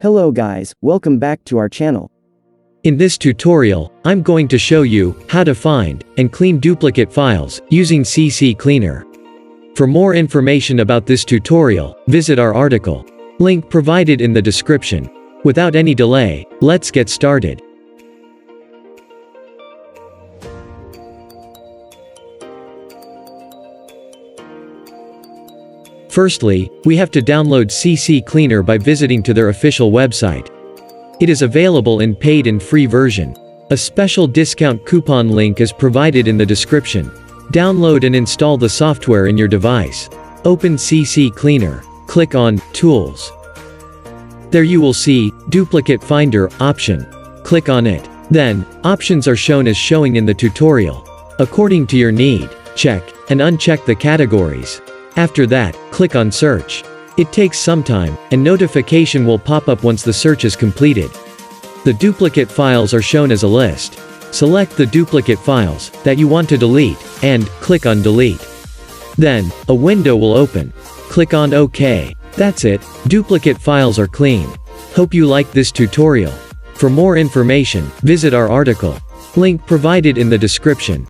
Hello guys, welcome back to our channel. In this tutorial, I'm going to show you how to find and clean duplicate files using CC Cleaner. For more information about this tutorial, visit our article. Link provided in the description. Without any delay, let's get started. Firstly, we have to download CC Cleaner by visiting to their official website. It is available in paid and free version. A special discount coupon link is provided in the description. Download and install the software in your device. Open CC Cleaner. Click on Tools. There you will see Duplicate Finder option. Click on it. Then, options are shown as showing in the tutorial. According to your need, check and uncheck the categories. After that, click on Search. It takes some time, and notification will pop up once the search is completed. The duplicate files are shown as a list. Select the duplicate files that you want to delete, and click on Delete. Then, a window will open. Click on OK. That's it, duplicate files are clean. Hope you liked this tutorial. For more information, visit our article. Link provided in the description.